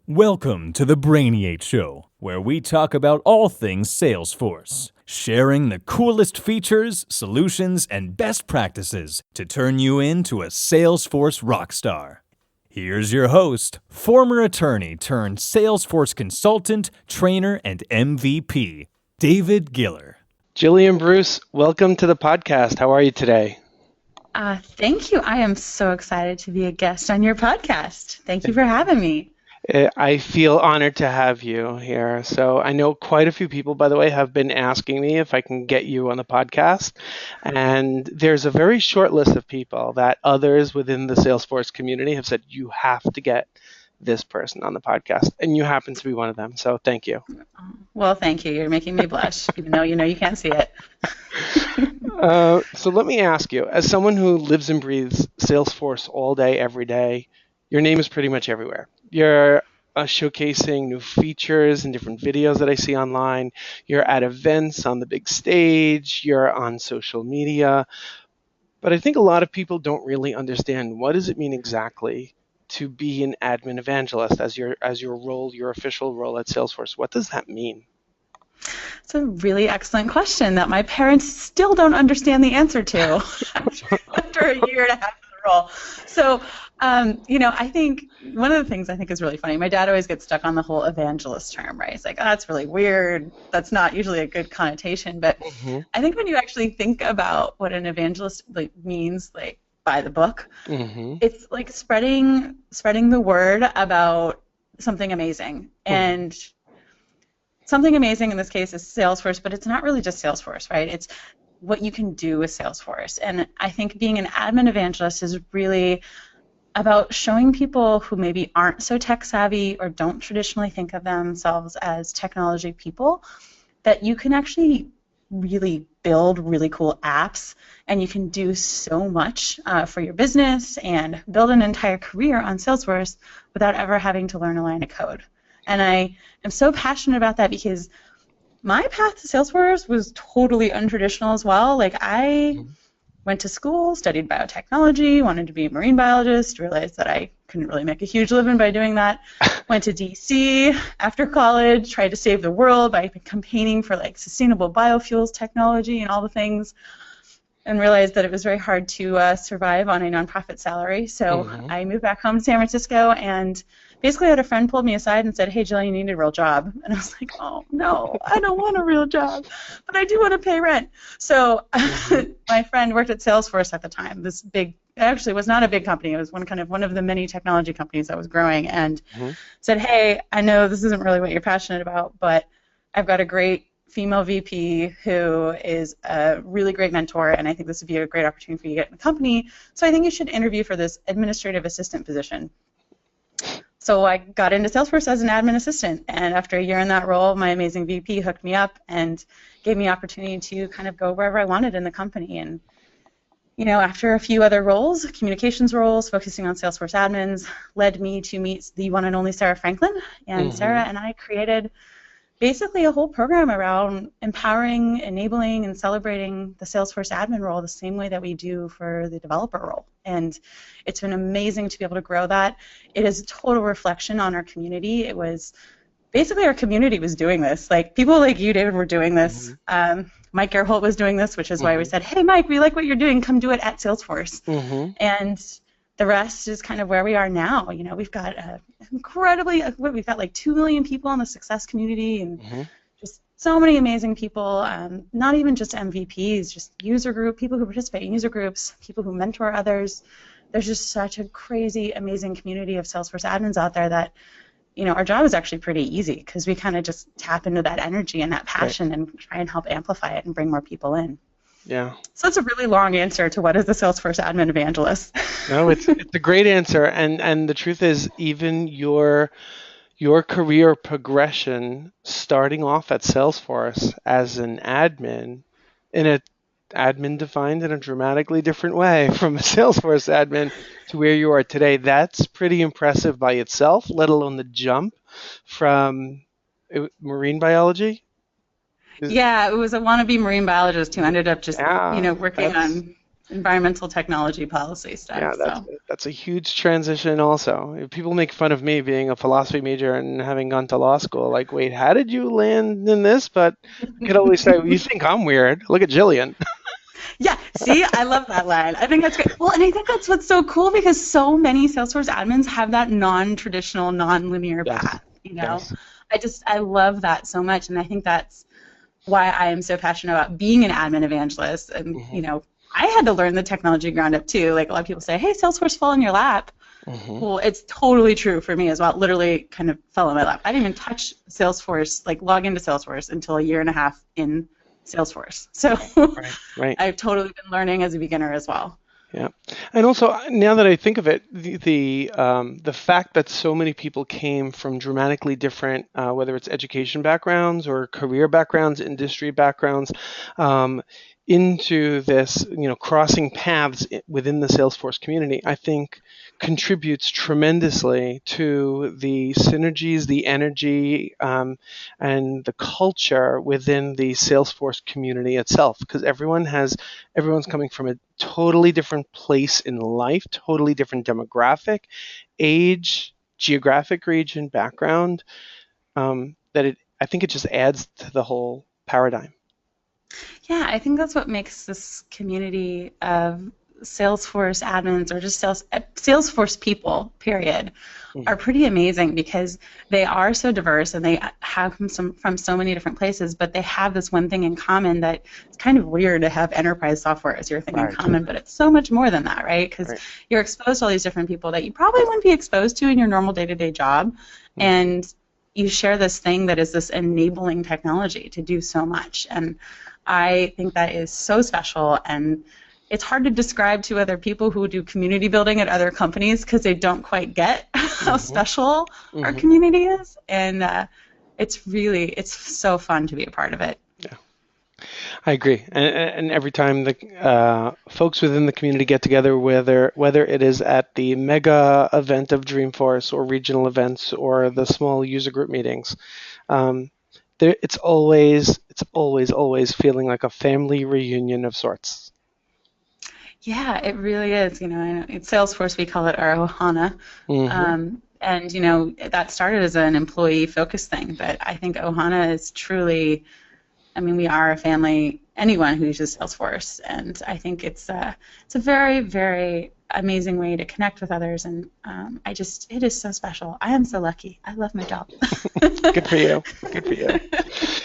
Welcome to the Brainiate Show, where we talk about all things Salesforce, sharing the coolest features, solutions, and best practices to turn you into a Salesforce rockstar. Here's your host, former attorney turned Salesforce consultant, trainer, and MVP, David Giller. Jillian Bruce, welcome to the podcast. How are you today? Thank you. I am so excited to be a guest on your podcast. Thank you for having me. I feel honored to have you here. So I know quite a few people, by the way, have been asking me if I can get you on the podcast. And there's a very short list of people that others within the Salesforce community have said, you have to get this person on the podcast. And you happen to be one of them. So thank you. Well, thank you. You're making me blush, even though you can't see it. So let me ask you, as someone who lives and breathes Salesforce all day, every day, your name is pretty much everywhere. You're showcasing new features and different videos that I see online. You're at events on the big stage. You're on social media. But I think a lot of people don't really understand, what does it mean exactly to be an admin evangelist as your role, your official role at Salesforce? What does that mean? It's a really excellent question that my parents still don't understand the answer to after a year and a half of the role. So, I think one of the things I think is really funny, my dad always gets stuck on the whole evangelist term, right? He's like, oh, that's really weird. That's not usually a good connotation. But I think when you actually think about what an evangelist means, by the book, it's like spreading the word about something amazing. And something amazing in this case is Salesforce, but it's not really just Salesforce, right? It's what you can do with Salesforce. And I think being an admin evangelist is really about showing people who maybe aren't so tech savvy or don't traditionally think of themselves as technology people that you can actually really build really cool apps, and you can do so much for your business and build an entire career on Salesforce without ever having to learn a line of code. And I am so passionate about that because my path to Salesforce was totally untraditional as well. I went to school, studied biotechnology, wanted to be a marine biologist, realized that I couldn't really make a huge living by doing that. Went to DC after college, tried to save the world by campaigning for sustainable biofuels technology and all the things, and realized that it was very hard to survive on a nonprofit salary. So I moved back home to San Francisco and basically had a friend pulled me aside and said, hey, Jill, you need a real job. And I was like, oh, no, I don't want a real job, but I do want to pay rent. So my friend worked at Salesforce at the time, this big, actually was not a big company. It was one of the many technology companies that was growing, and said, hey, I know this isn't really what you're passionate about, but I've got a great female VP who is a really great mentor, and I think this would be a great opportunity for you to get in the company. So I think you should interview for this administrative assistant position. So I got into Salesforce as an admin assistant, and after a year in that role, my amazing VP hooked me up and gave me opportunity to kind of go wherever I wanted in the company. And after a few other roles, communications roles, focusing on Salesforce admins, led me to meet the one and only Sarah Franklin. And Sarah and I created basically a whole program around empowering, enabling, and celebrating the Salesforce admin role the same way that we do for the developer role. And it's been amazing to be able to grow that. It is a total reflection on our community. It was basically our community was doing this. People like you, David, were doing this. Mike Gerholt was doing this, which is why we said, hey, Mike, we like what you're doing. Come do it at Salesforce. And the rest is kind of where we are now. We've got we've got 2 million people in the success community, and just so many amazing people, not even just MVPs, just user group, people who participate in user groups, people who mentor others. There's just such a crazy, amazing community of Salesforce admins out there that, our job is actually pretty easy because we kind of just tap into that energy and that passion and try and help amplify it and bring more people in. Yeah. So that's a really long answer to what is the Salesforce admin evangelist. No, it's a great answer, and the truth is, even your career progression, starting off at Salesforce as an admin, admin defined in a dramatically different way from a Salesforce admin to where you are today, that's pretty impressive by itself. Let alone the jump from marine biology. Yeah, it was a wannabe marine biologist who ended up just, working on environmental technology policy stuff. Yeah, So. that's a huge transition also. People make fun of me being a philosophy major and having gone to law school. Like, wait, how did you land in this? But I could always say, well, you think I'm weird. Look at Jillian. Yeah, see, I love that line. I think that's great. Well, and I think that's what's so cool because so many Salesforce admins have that non-traditional, non-linear Yes. path, you know? Yes. I love that so much, and I think that's why I am so passionate about being an admin evangelist. And, you know, I had to learn the technology ground up too. Like a lot of people say, hey, Salesforce fell in your lap. Well, it's totally true for me as well. It literally kind of fell in my lap. I didn't even touch Salesforce, like log into Salesforce until a year and a half in Salesforce. So Right. I've totally been learning as a beginner as well. Yeah, and also now that I think of it, the fact that so many people came from dramatically different, whether it's education backgrounds or career backgrounds, industry backgrounds, into this, crossing paths within the Salesforce community, I think contributes tremendously to the synergies, the energy, and the culture within the Salesforce community itself. Because everyone's coming from a totally different place in life, totally different demographic, age, geographic region, background. I think it just adds to the whole paradigm. Yeah, I think that's what makes this community of Salesforce admins or just Salesforce people, period, are pretty amazing because they are so diverse and they have from so many different places, but they have this one thing in common that it's kind of weird to have enterprise software as your thing in common, but it's so much more than that, right? Because you're exposed to all these different people that you probably wouldn't be exposed to in your normal day-to-day job, and you share this thing that is this enabling technology to do so much, and I think that is so special, and it's hard to describe to other people who do community building at other companies because they don't quite get how special our community is, and it's so fun to be a part of it. Yeah, I agree, and every time the folks within the community get together, whether it is at the mega event of Dreamforce or regional events or the small user group meetings, it's always feeling like a family reunion of sorts. Yeah, it really is. At Salesforce, we call it our Ohana. And, that started as an employee-focused thing, but I think Ohana is truly, we are a family, anyone who uses Salesforce, and I think it's a very, very amazing way to connect with others, and it is so special. I am so lucky. I love my job. Good for you. Good for you.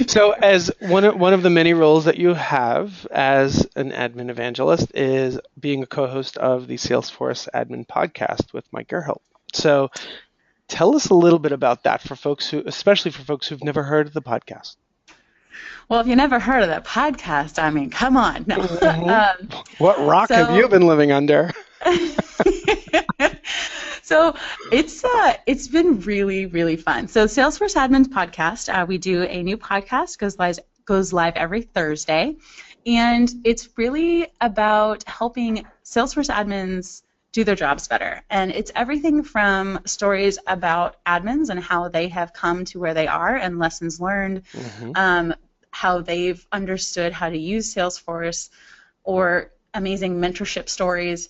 So, as one of the many roles that you have as an admin evangelist is being a co-host of the Salesforce Admin Podcast with Mike Gerholt. So, tell us a little bit about that especially for folks who've never heard of the podcast. Well, if you never heard of that podcast, come on. No. What rock have you been living under? So it's been really, really fun. So Salesforce Admins Podcast, we do a new podcast, goes live every Thursday, and it's really about helping Salesforce admins do their jobs better. And it's everything from stories about admins and how they have come to where they are and lessons learned, how they've understood how to use Salesforce, or amazing mentorship stories.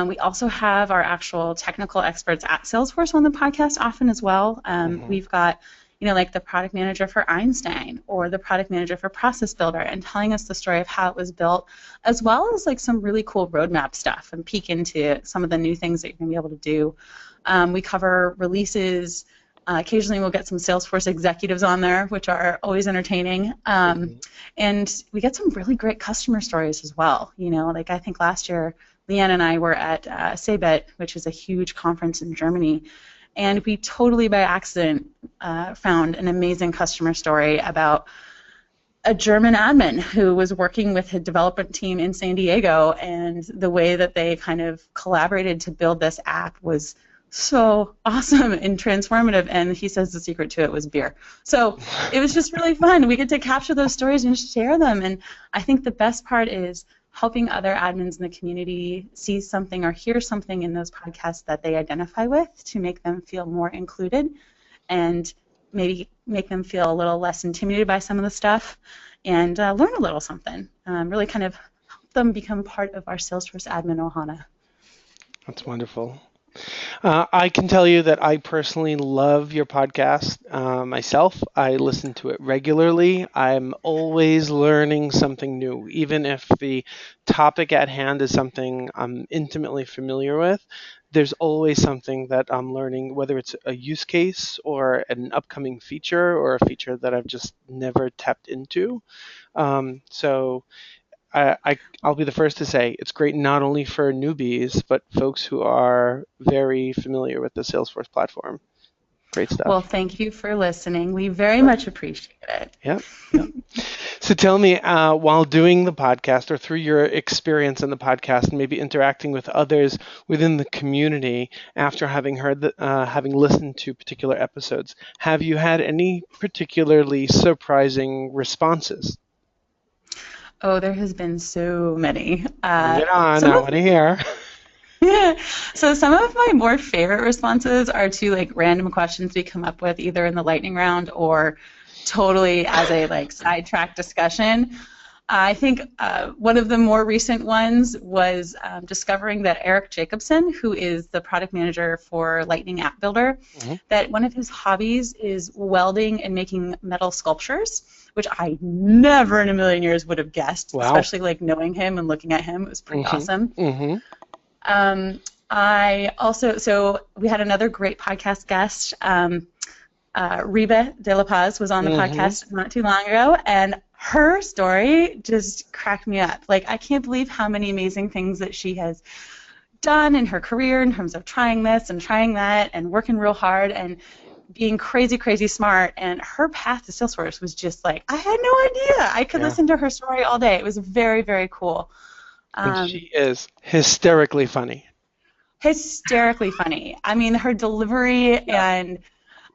We also have our actual technical experts at Salesforce on the podcast often as well. We've got, like the product manager for Einstein or the product manager for Process Builder, and telling us the story of how it was built, as well as like some really cool roadmap stuff and peek into some of the new things that you're going to be able to do. We cover releases. Occasionally we'll get some Salesforce executives on there, which are always entertaining. And we get some really great customer stories as well. Like I think last year, Leanne and I were at CeBIT, which is a huge conference in Germany, and we totally by accident found an amazing customer story about a German admin who was working with a development team in San Diego, and the way that they kind of collaborated to build this app was so awesome and transformative, and he says the secret to it was beer. So it was just really fun. We get to capture those stories and share them, and I think the best part is helping other admins in the community see something or hear something in those podcasts that they identify with, to make them feel more included and maybe make them feel a little less intimidated by some of the stuff, and learn a little something. Really kind of them become part of our Salesforce admin Ohana. That's wonderful. I can tell you that I personally love your podcast myself. I listen to it regularly. I'm always learning something new, even if the topic at hand is something I'm intimately familiar with. There's always something that I'm learning, whether it's a use case or an upcoming feature or a feature that I've just never tapped into. So I'll be the first to say it's great not only for newbies, but folks who are very familiar with the Salesforce platform. Great stuff. Well, thank you for listening. We very much appreciate it. Yep. So tell me, while doing the podcast or through your experience in the podcast and maybe interacting with others within the community after having having listened to particular episodes, have you had any particularly surprising responses? Oh, there has been so many. Get on, I want to hear. So some of my more favorite responses are to like random questions we come up with either in the lightning round or totally as a like sidetrack discussion. I think one of the more recent ones was discovering that Eric Jacobson, who is the product manager for Lightning App Builder, that one of his hobbies is welding and making metal sculptures, which I never in a million years would have guessed, especially like knowing him and looking at him. It was pretty awesome. So we had another great podcast guest, Reba De La Paz was on the podcast not too long ago, and her story just cracked me up. Like, I can't believe how many amazing things that she has done in her career in terms of trying this and trying that and working real hard and being crazy, crazy smart. And her path to Salesforce was just like, I had no idea. I could listen to her story all day. It was very, very cool. And she is hysterically funny. Hysterically funny. I mean, her delivery and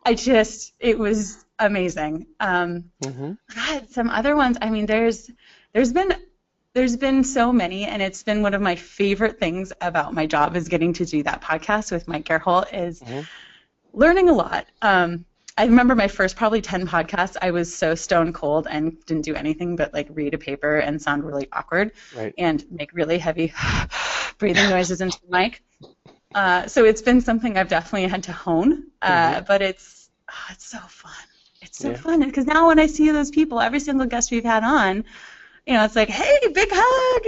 it was amazing. God, some other ones. I mean, there's been so many, and it's been one of my favorite things about my job is getting to do that podcast with Mike Gerholt is learning a lot. I remember my first probably 10 podcasts, I was so stone cold and didn't do anything but like read a paper and sound really awkward and make really heavy breathing noises into the mic. So it's been something I've definitely had to hone, but it's so fun. It's so fun because now when I see those people, every single guest we've had on, it's like, hey, big hug,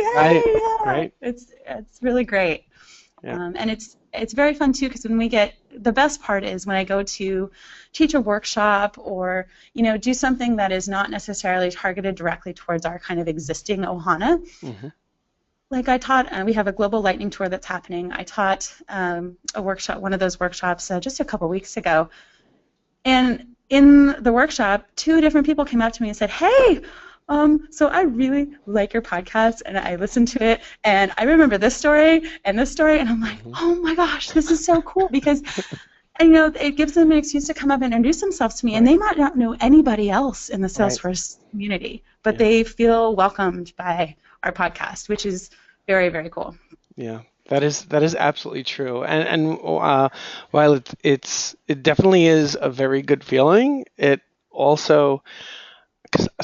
hey, It's really great, and it's very fun too because when we get the best part is when I go to teach a workshop or do something that is not necessarily targeted directly towards our kind of existing Ohana. Like I taught, we have a global lightning tour that's happening. I taught a workshop, one of those workshops, just a couple weeks ago. And in the workshop, 2 different people came up to me and said, hey, so I really like your podcast, and I listened to it, and I remember this story, and I'm like, oh my gosh, this is so cool, because it gives them an excuse to come up and introduce themselves to me, and they might not know anybody else in the Salesforce community, but they feel welcomed by our podcast, which is very, very cool. Yeah, that is absolutely true. And while it definitely is a very good feeling, it also,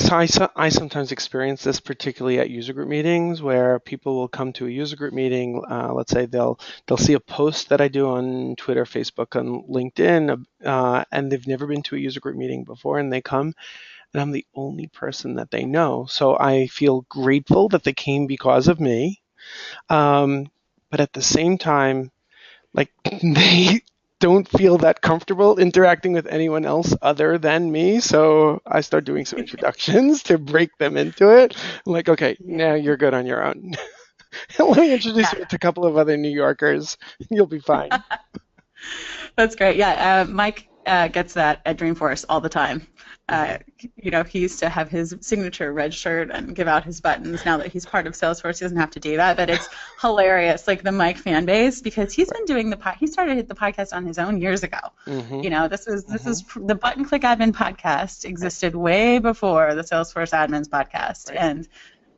I sometimes experience this particularly at user group meetings where people will come to a user group meeting. Let's say they'll see a post that I do on Twitter, Facebook, and LinkedIn, and they've never been to a user group meeting before, and they come. And I'm the only person that they know. So I feel grateful that they came because of me. But at the same time, like they don't feel that comfortable interacting with anyone else other than me. So I start doing some introductions to break them into it. I'm like, okay, now you're good on your own. Let me introduce you to a couple of other New Yorkers. You'll be fine. That's great. Yeah, Mike gets that at Dreamforce all the time. He used to have his signature red shirt and give out his buttons. Now that he's part of Salesforce, he doesn't have to do that. But it's hilarious, like the Mike fan base, because he's been doing he started the podcast on his own years ago. This is the Button Click Admin podcast existed way before the Salesforce Admins podcast, and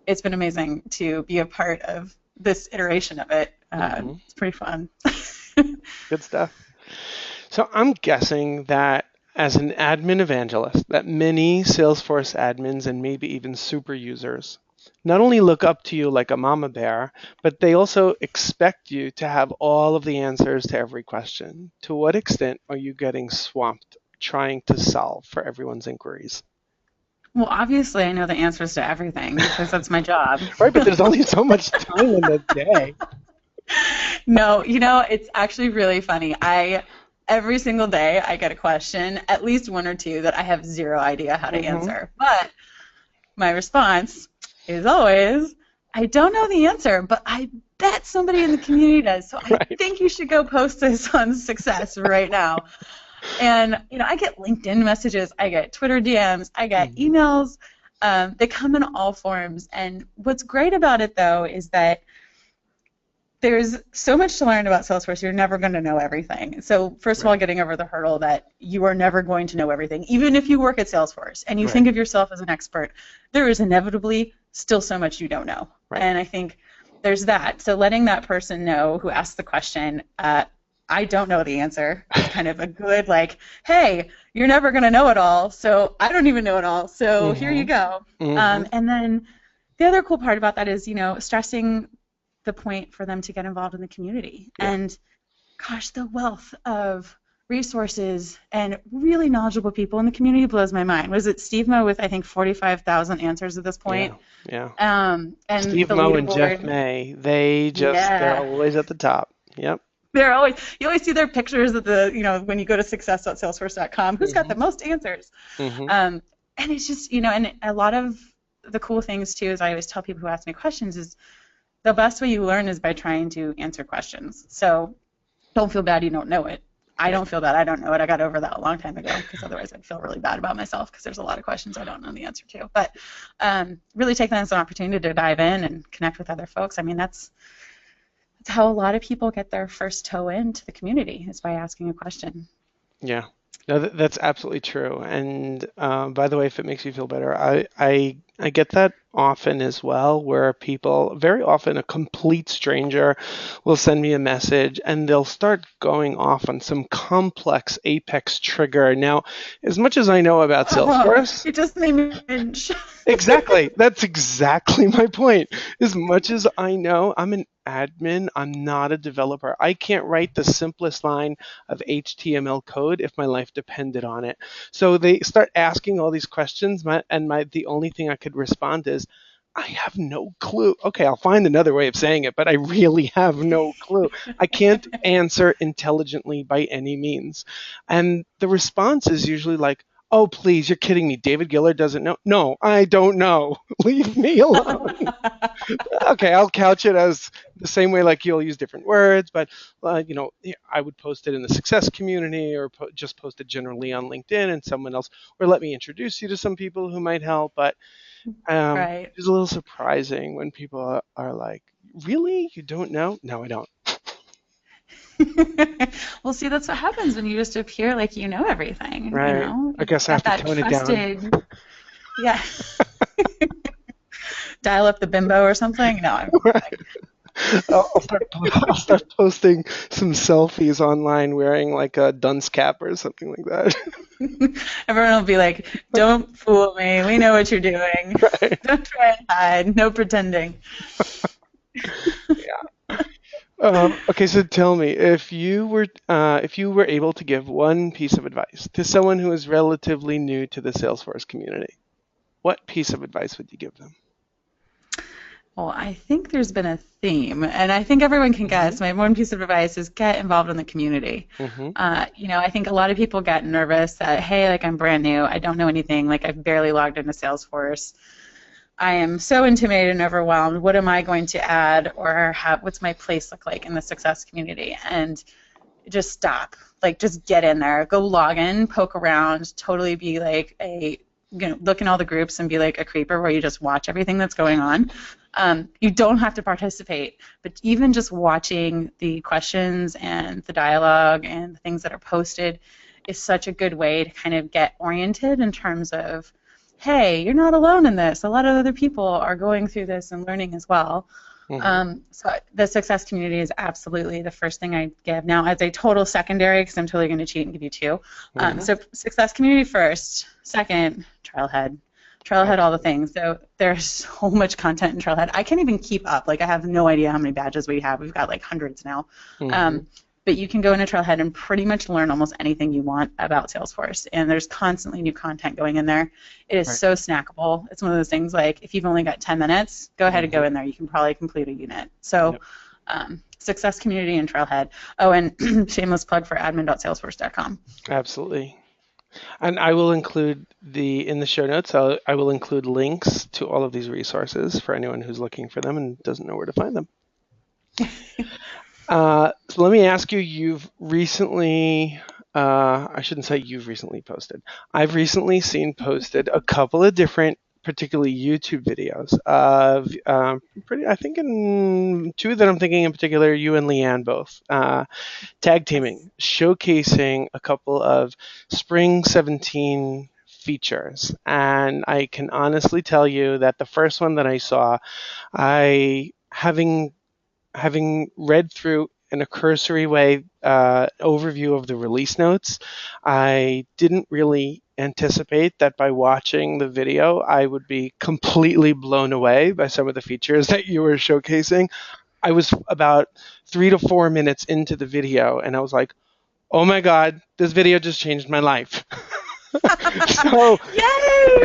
it's been amazing to be a part of this iteration of it. It's pretty fun. Good stuff. So I'm guessing that as an admin evangelist, that many Salesforce admins and maybe even super users not only look up to you like a mama bear, but they also expect you to have all of the answers to every question. To what extent are you getting swamped trying to solve for everyone's inquiries? Well, obviously, I know the answers to everything because that's my job. Right, but there's only so much time in the day. No, it's actually really funny. Every single day I get a question, at least one or two that I have zero idea how to answer. But my response is always, I don't know the answer, but I bet somebody in the community does. So I think you should go post this on Success right now. And, I get LinkedIn messages, I get Twitter DMs, I get emails. They come in all forms. And what's great about it, though, is that there's so much to learn about Salesforce. You're never going to know everything. So first of all, getting over the hurdle that you are never going to know everything. Even if you work at Salesforce and you think of yourself as an expert, there is inevitably still so much you don't know. And I think there's that. So letting that person know who asked the question, I don't know the answer, is kind of a good, hey, you're never going to know it all, so I don't even know it all, so here you go. And then the other cool part about that is, stressing the point for them to get involved in the community. And gosh, the wealth of resources and really knowledgeable people in the community blows my mind. Was it Steve Moe with, I think, 45,000 answers at this point? And Steve Moe and Jeff May, they're always at the top. Yep. You always see their pictures at when you go to success.salesforce.com, who's got the most answers. And it's just, and a lot of the cool things too, is I always tell people who ask me questions, is the best way you learn is by trying to answer questions. So don't feel bad you don't know it. I don't feel bad I don't know it. I got over that a long time ago, because otherwise I'd feel really bad about myself, because there's a lot of questions I don't know the answer to. But really take that as an opportunity to dive in and connect with other folks. I mean, that's how a lot of people get their first toe into the community, is by asking a question. Yeah, no, that's absolutely true. And by the way, if it makes you feel better, I get that often as well, where people, very often a complete stranger, will send me a message and they'll start going off on some complex Apex trigger. Now, as much as I know about Salesforce, you just made me cringe. Exactly. That's exactly my point. As much as I know, I'm an admin, I'm not a developer. I can't write the simplest line of HTML code if my life depended on it. So they start asking all these questions, the only thing I could respond is, I have no clue. Okay, I'll find another way of saying it, but I really have no clue. I can't answer intelligently by any means. And the response is usually like, oh, please, you're kidding me. David Giller doesn't know. No, I don't know. Leave me alone. Okay, I'll couch it as the same way, like you'll use different words, but I would post it in the Success community, or just post it generally on LinkedIn, and someone else, or let me introduce you to some people who might help. But it's a little surprising when people are like, really? You don't know? No, I don't. Well, see, that's what happens when you just appear like you know everything. Right. I guess I have to tone it down. Yeah. Dial up the bimbo or something? No, I'm right. I'll start posting some selfies online wearing like a dunce cap or something like that. Everyone will be like, don't fool me. We know what you're doing. Right. Don't try and hide. No pretending. Yeah. Okay, so tell me, if you were able to give one piece of advice to someone who is relatively new to the Salesforce community, what piece of advice would you give them? Well, I think there's been a theme, and I think everyone can guess. My one piece of advice is get involved in the community. I think a lot of people get nervous that, hey, I'm brand new, I don't know anything, I've barely logged into Salesforce. I am so intimidated and overwhelmed. What am I going to add, or what's my place look like in the Success community? And just stop. Just get in there. Go log in, poke around, totally be look in all the groups and be like a creeper where you just watch everything that's going on. You don't have to participate, but even just watching the questions and the dialogue and the things that are posted is such a good way to kind of get oriented in terms of, hey, you're not alone in this. A lot of other people are going through this and learning as well. So the Success community is absolutely the first thing I give. Now, as a total secondary, because I'm totally going to cheat and give you two. So Success community first. Second, Trailhead. Trailhead, all the things. So there's so much content in Trailhead. I can't even keep up. Like, I have no idea how many badges we have. We've got like hundreds now. But you can go into Trailhead and pretty much learn almost anything you want about Salesforce. And there's constantly new content going in there. It is so snackable. It's one of those things like, if you've only got 10 minutes, go ahead and go in there. You can probably complete a unit. So Success Community and Trailhead. Oh, and shameless plug for admin.salesforce.com. Absolutely. And I will include in the show notes, I will include links to all of these resources for anyone who's looking for them and doesn't know where to find them. So let me ask you, you've recently, I shouldn't say you've recently posted. I've recently seen posted a couple of different, particularly YouTube videos of, I think in two that I'm thinking in particular, you and Leanne both, tag teaming, showcasing a couple of Spring 17 features. And I can honestly tell you that the first one that I saw, having read through in a cursory way overview of the release notes, I didn't really anticipate that by watching the video I would be completely blown away by some of the features that you were showcasing. I was about 3 to 4 minutes into the video and I was like, oh my God, this video just changed my life. So, yay!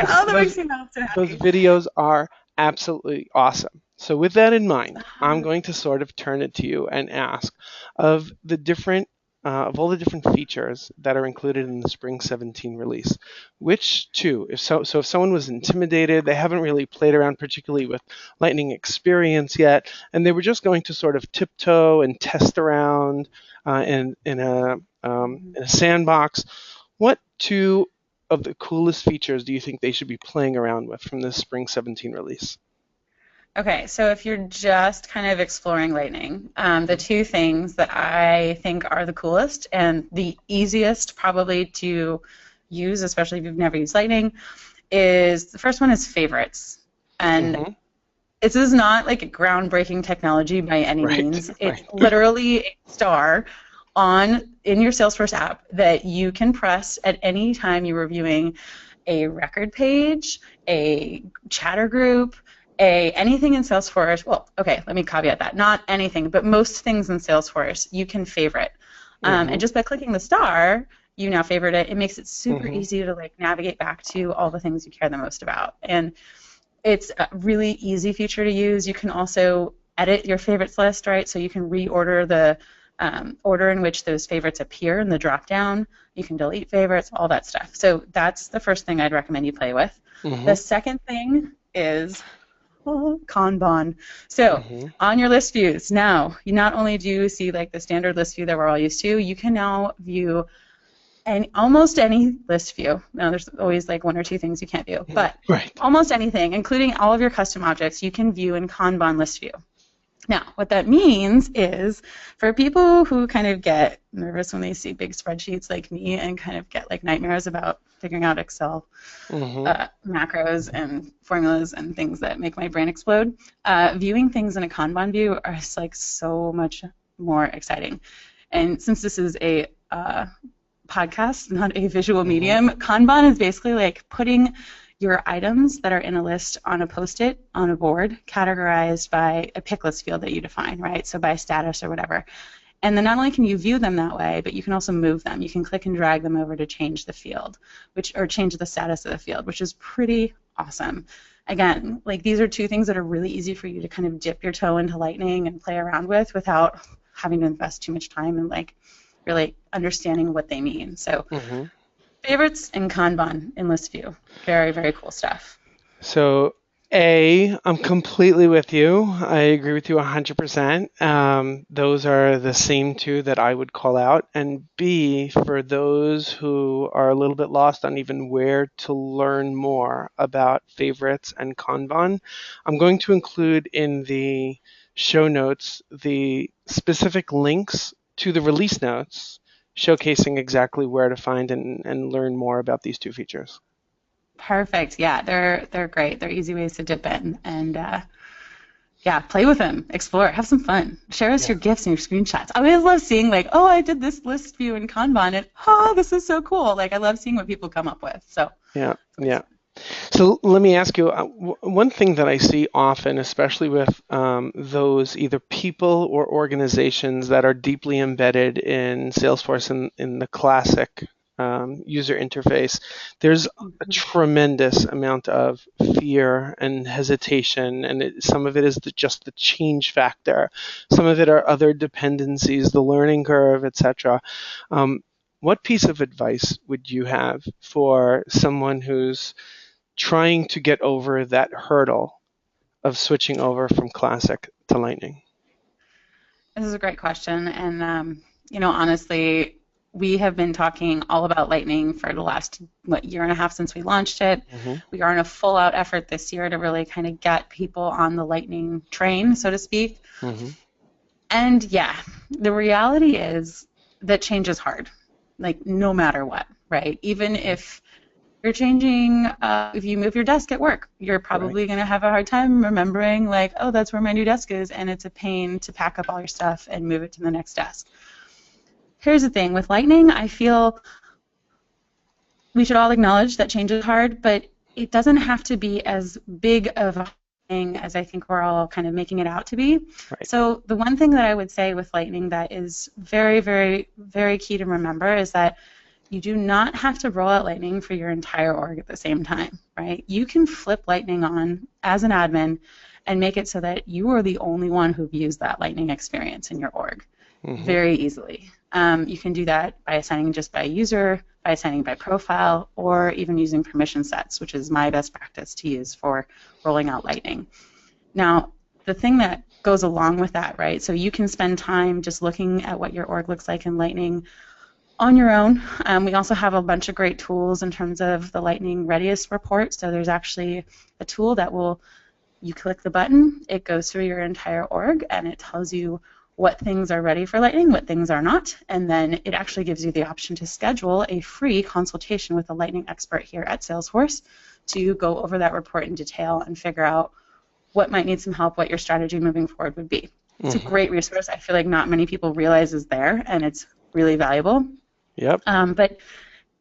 Oh, that makes me so happy. Those videos are absolutely awesome. So with that in mind, I'm going to sort of turn it to you and ask of all the different features that are included in the Spring 17 release, which two, if someone was intimidated, they haven't really played around particularly with Lightning Experience yet, and they were just going to sort of tiptoe and test around in a sandbox, what two of the coolest features do you think they should be playing around with from this Spring 17 release? Okay, so if you're just kind of exploring Lightning, the two things that I think are the coolest and the easiest probably to use, especially if you've never used Lightning, is the first one is favorites. And this is not like a groundbreaking technology by any means. It's literally a star in your Salesforce app that you can press at any time you're reviewing a record page, a chatter group, anything in Salesforce. Well, okay, let me caveat that. Not anything, but most things in Salesforce you can favorite. And just by clicking the star, you now favorite it. It makes it super easy to like navigate back to all the things you care the most about. And it's a really easy feature to use. You can also edit your favorites list, right? So you can reorder the order in which those favorites appear in the drop-down. You can delete favorites, all that stuff. So that's the first thing I'd recommend you play with. The second thing is Kanban. So on your list views, now you not only do see like the standard list view that we're all used to, you can now view almost any list view. Now there's always like one or two things you can't view, but almost anything, including all of your custom objects, you can view in Kanban list view. Now, what that means is for people who kind of get nervous when they see big spreadsheets like me and kind of get like nightmares about figuring out Excel macros and formulas and things that make my brain explode, viewing things in a Kanban view is like so much more exciting. And since this is a podcast, not a visual medium, Kanban is basically like putting your items that are in a list on a Post-it on a board, categorized by a pick list field that you define, right? So by status or whatever. And then not only can you view them that way, but you can also move them. You can click and drag them over to change the field, or change the status of the field, which is pretty awesome. Again, like these are two things that are really easy for you to kind of dip your toe into Lightning and play around with without having to invest too much time in like really understanding what they mean. So. Favorites and Kanban in list view. Very, very cool stuff. So, I'm completely with you. I agree with you 100%. Those are the same two that I would call out. And B, for those who are a little bit lost on even where to learn more about favorites and Kanban, I'm going to include in the show notes the specific links to the release notes showcasing exactly where to find and learn more about these two features. Perfect. Yeah, they're great. They're easy ways to dip in and play with them, explore, have some fun. Share us your GIFs and your screenshots. I always love seeing like, oh, I did this list view in Kanban and this is so cool. Like I love seeing what people come up with. So yeah. So let me ask you, one thing that I see often, especially with those either people or organizations that are deeply embedded in Salesforce in the classic user interface, there's a tremendous amount of fear and hesitation, and some of it is just the change factor. Some of it are other dependencies, the learning curve, etc. What piece of advice would you have for someone who's trying to get over that hurdle of switching over from Classic to Lightning? This is a great question, and honestly, we have been talking all about Lightning for the last year and a half since we launched it. Mm-hmm. We are in a full-out effort this year to really kind of get people on the Lightning train, so to speak. Mm-hmm. And yeah, the reality is that change is hard, like no matter what, right? Even if you're changing, if you move your desk at work, you're probably going to have a hard time remembering, like, oh, that's where my new desk is, and it's a pain to pack up all your stuff and move it to the next desk. Here's the thing. With Lightning, I feel we should all acknowledge that change is hard, but it doesn't have to be as big of a thing as I think we're all kind of making it out to be. Right. So the one thing that I would say with Lightning that is very, very, very key to remember is that you do not have to roll out Lightning for your entire org at the same time, right? You can flip Lightning on as an admin and make it so that you are the only one who views that Lightning experience in your org very easily. You can do that by assigning just by user, by assigning by profile, or even using permission sets, which is my best practice to use for rolling out Lightning. Now, the thing that goes along with that, right, so you can spend time just looking at what your org looks like in Lightning on your own. We also have a bunch of great tools in terms of the Lightning Readiest report. So there's actually a tool that you click the button, it goes through your entire org, and it tells you what things are ready for Lightning, what things are not, and then it actually gives you the option to schedule a free consultation with a Lightning expert here at Salesforce to go over that report in detail and figure out what might need some help, what your strategy moving forward would be. It's a great resource. I feel like not many people realize is there, and it's really valuable. Yep. But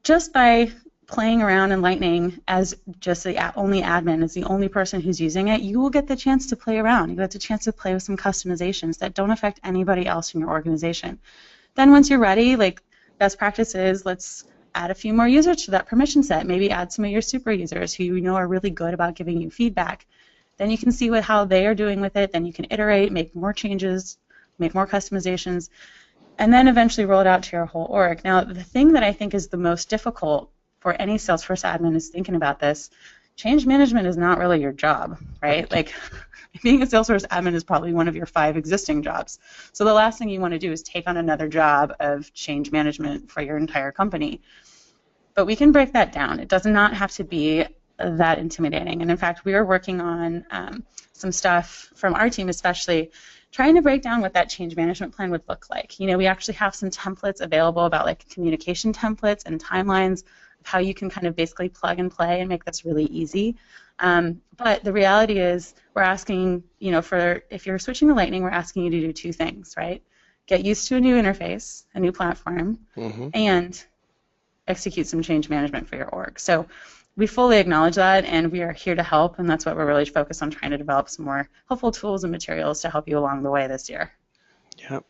just by playing around in Lightning as just the only admin, as the only person who's using it, you will get the chance to play around. You get the chance to play with some customizations that don't affect anybody else in your organization. Then once you're ready, like best practice is, let's add a few more users to that permission set. Maybe add some of your super users who you know are really good about giving you feedback. Then you can see how they are doing with it. Then you can iterate, make more changes, make more customizations, and then eventually roll it out to your whole org. Now, the thing that I think is the most difficult for any Salesforce admin is thinking about this. Change management is not really your job, right? Like, being a Salesforce admin is probably one of your 5 existing jobs. So the last thing you want to do is take on another job of change management for your entire company. But we can break that down. It does not have to be that intimidating. And in fact, we are working on some stuff from our team, especially trying to break down what that change management plan would look like. You know, we actually have some templates available about like communication templates and timelines of how you can kind of basically plug and play and make this really easy. But the reality is we're asking, you know, if you're switching to Lightning, we're asking you to do 2 things, right? Get used to a new interface, a new platform, and execute some change management for your org. So we fully acknowledge that, and we are here to help, and that's what we're really focused on, trying to develop some more helpful tools and materials to help you along the way this year. Yep.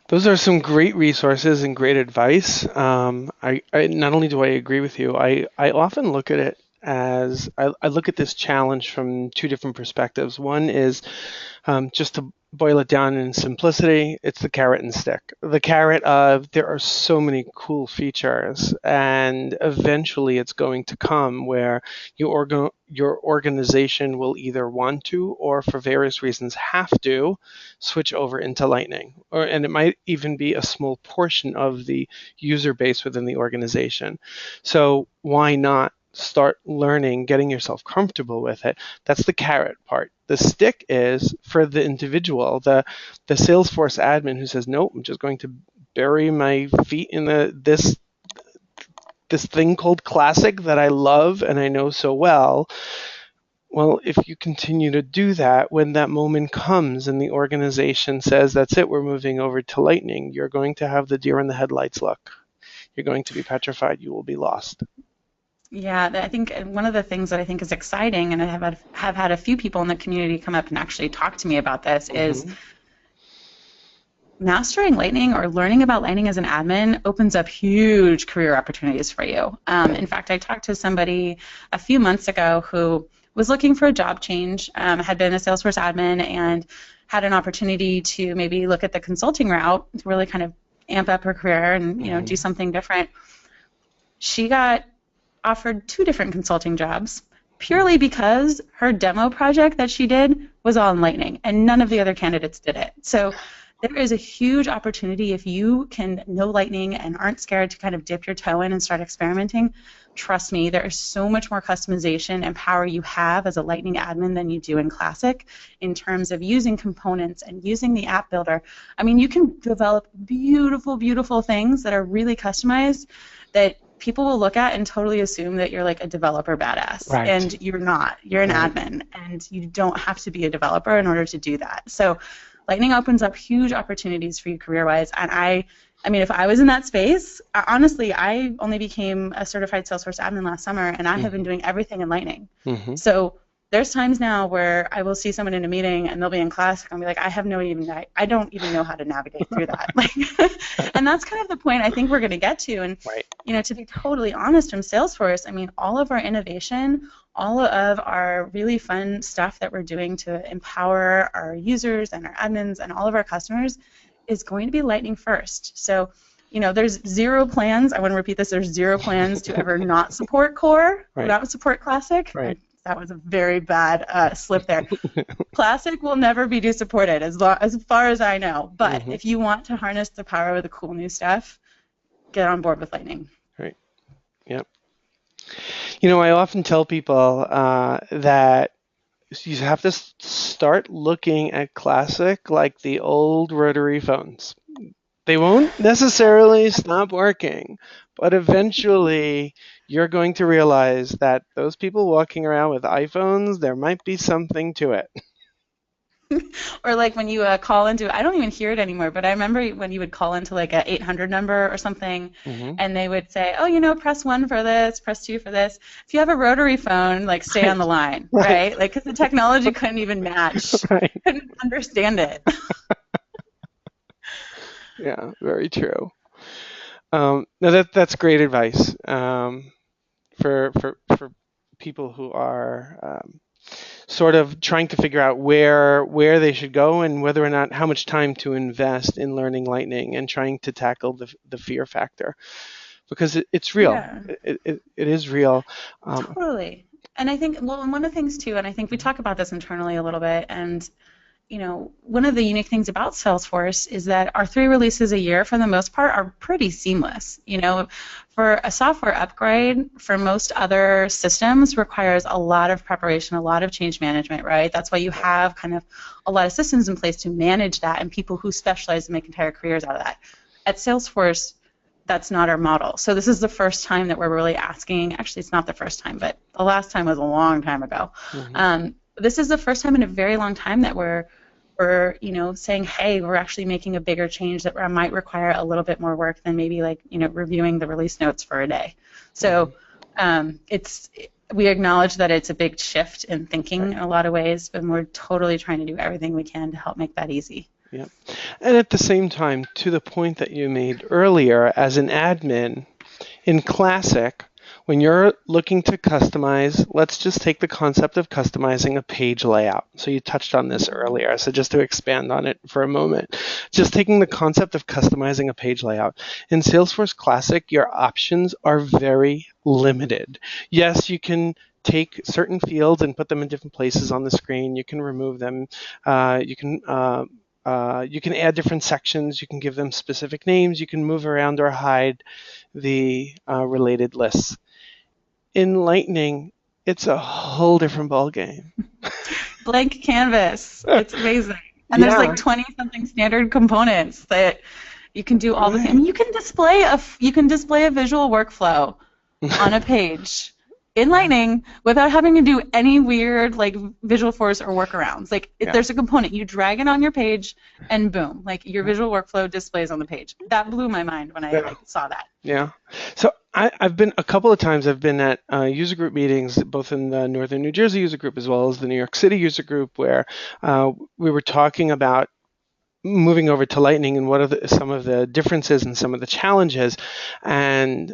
Those are some great resources and great advice. I not only do I agree with you, I often look at it as, I look at this challenge from 2 different perspectives. One is just to boil it down in simplicity, it's the carrot and stick. The carrot of there are so many cool features, and eventually it's going to come where your organization will either want to or for various reasons have to switch over into Lightning. And it might even be a small portion of the user base within the organization. So why not start learning, getting yourself comfortable with it? That's the carrot part. The stick is for the individual, the Salesforce admin who says, nope, I'm just going to bury my feet in this thing called Classic that I love and I know so well. Well, if you continue to do that, when that moment comes and the organization says, that's it, we're moving over to Lightning, you're going to have the deer in the headlights look. You're going to be petrified. You will be lost. Yeah, I think one of the things that I think is exciting, and I have had a few people in the community come up and actually talk to me about this, is Mm-hmm. mastering Lightning or learning about Lightning as an admin opens up huge career opportunities for you. In fact, I talked to somebody a few months ago who was looking for a job change, had been a Salesforce admin, and had an opportunity to maybe look at the consulting route to really kind of amp up her career and do something different. She got offered 2 different consulting jobs purely because her demo project that she did was all in Lightning, and none of the other candidates did it. So there is a huge opportunity if you can know Lightning and aren't scared to kind of dip your toe in and start experimenting. Trust me, there is so much more customization and power you have as a Lightning admin than you do in Classic in terms of using components and using the app builder. I mean, you can develop beautiful, beautiful things that are really customized that people will look at and totally assume that you're like a developer badass. Right. And you're not. You're an Right. admin, and you don't have to be a developer in order to do that. So Lightning opens up huge opportunities for you career-wise, and I mean, if I was in that space, honestly, I only became a certified Salesforce admin last summer, and I have been doing everything in Lightning. Mm-hmm. So there's times now where I will see someone in a meeting and they'll be in Classic, and I'll be like, I don't even know how to navigate through that. And that's kind of the point I think we're going to get to. And Right. to be totally honest, from Salesforce, I mean, all of our innovation, all of our really fun stuff that we're doing to empower our users and our admins and all of our customers is going to be Lightning first. So, there's 0 plans. I want to repeat this. There's 0 plans to ever not support Core, Right. not support Classic. Right. That was a very bad slip there. Classic will never be desupported as far as I know. But if you want to harness the power of the cool new stuff, get on board with Lightning. Right. Yep. I often tell people that you have to start looking at Classic like the old rotary phones. They won't necessarily stop working, but eventually you're going to realize that those people walking around with iPhones, there might be something to it. Or like when you call into, I don't even hear it anymore, but I remember when you would call into like a 800 number or something, and they would say, oh, press 1 for this, press 2 for this. If you have a rotary phone, like stay on the line, right? Like, because the technology couldn't even match, Right. couldn't understand it. Yeah, very true. No, that's great advice for people who are sort of trying to figure out where they should go and whether or not how much time to invest in learning Lightning and trying to tackle the fear factor, because it's real. Yeah. It is real. Totally. And I think, well, and one of the things too, and I think we talk about this internally a little bit, and one of the unique things about Salesforce is that our 3 releases a year, for the most part, are pretty seamless. For a software upgrade, for most other systems, requires a lot of preparation, a lot of change management, right? That's why you have kind of a lot of systems in place to manage that and people who specialize and make entire careers out of that. At Salesforce, that's not our model. So this is the first time that we're really asking, actually it's not the first time, but the last time was a long time ago. This is the first time in a very long time that we're saying, hey, we're actually making a bigger change that might require a little bit more work than maybe reviewing the release notes for a day. So we acknowledge that it's a big shift in thinking in a lot of ways, but we're totally trying to do everything we can to help make that easy. Yeah. And at the same time, to the point that you made earlier, as an admin in Classic, when you're looking to customize, let's just take the concept of customizing a page layout. So you touched on this earlier, so just to expand on it for a moment. Just taking the concept of customizing a page layout. In Salesforce Classic, your options are very limited. Yes, you can take certain fields and put them in different places on the screen. You can remove them. You can add different sections. You can give them specific names. You can move around or hide the related lists. In Lightning, it's a whole different ballgame. Blank canvas. It's amazing. And there's like 20-something standard components that you can do all the things. I mean, you can display a visual workflow on a page in Lightning without having to do any weird like Visualforce or workarounds. Like if Yeah. there's a component, you drag it on your page and boom, like your visual workflow displays on the page. That blew my mind when I like, saw that. Yeah. So I've been a couple of times. I've been at user group meetings, both in the Northern New Jersey user group as well as the New York City user group, where we were talking about moving over to Lightning and what are some of the differences and some of the challenges. And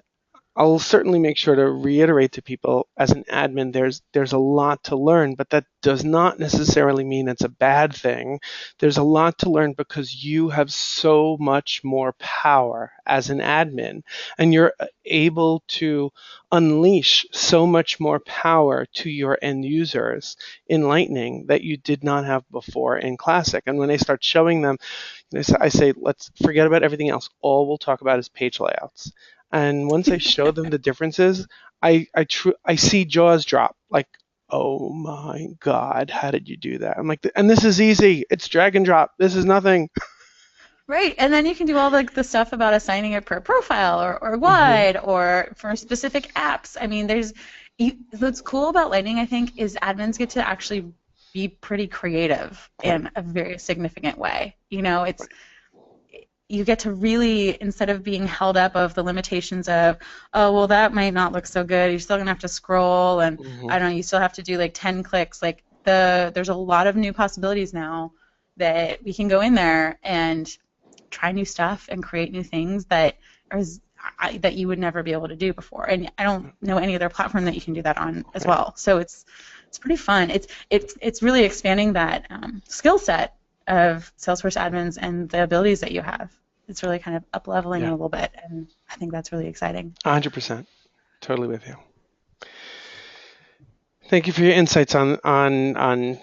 I'll certainly make sure to reiterate to people, as an admin, there's a lot to learn, but that does not necessarily mean it's a bad thing. There's a lot to learn because you have so much more power as an admin, and you're able to unleash so much more power to your end users in Lightning that you did not have before in Classic. And when I start showing them, I say, let's forget about everything else. All we'll talk about is page layouts. And once I show them the differences, I see jaws drop. Like, oh my God, how did you do that? I'm like, and this is easy. It's drag and drop. This is nothing. Right, and then you can do all the stuff about assigning it per profile or wide or for specific apps. I mean, what's cool about Lightning, I think, is admins get to actually be pretty creative in a very significant way. You know, you get to really, instead of being held up of the limitations of, oh, well, that might not look so good, you're still going to have to scroll, and I don't know, you still have to do like 10 clicks. Like there's a lot of new possibilities now that we can go in there and try new stuff and create new things that you would never be able to do before. And I don't know any other platform that you can do that on as well. So it's pretty fun. It's really expanding that skill set of Salesforce admins and the abilities that you have. It's really kind of up-leveling it a little bit, and I think that's really exciting. 100%. Totally with you. Thank you for your insights on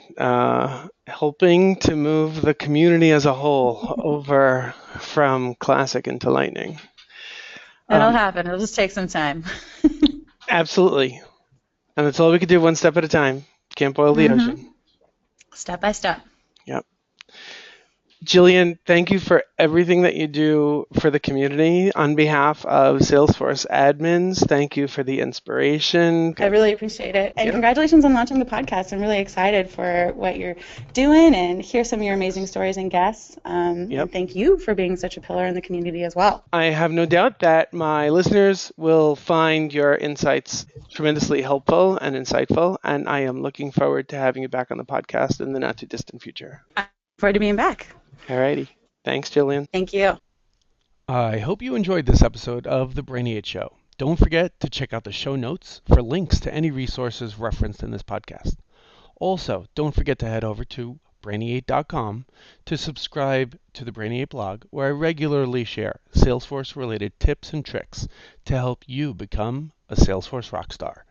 helping to move the community as a whole over from Classic into Lightning. That'll happen. It'll just take some time. Absolutely. And that's all we can do, one step at a time. Can't boil the ocean. Step by step. Yep. Jillian, thank you for everything that you do for the community. On behalf of Salesforce admins, thank you for the inspiration. I really appreciate it. And congratulations on launching the podcast. I'm really excited for what you're doing and hear some of your amazing stories and guests. And thank you for being such a pillar in the community as well. I have no doubt that my listeners will find your insights tremendously helpful and insightful, and I am looking forward to having you back on the podcast in the not too distant future. I look forward to being back. Alrighty. Thanks, Jillian. Thank you. I hope you enjoyed this episode of The Brainy8 Show. Don't forget to check out the show notes for links to any resources referenced in this podcast. Also, don't forget to head over to brainy8.com to subscribe to the Brainy8 blog, where I regularly share Salesforce-related tips and tricks to help you become a Salesforce rockstar.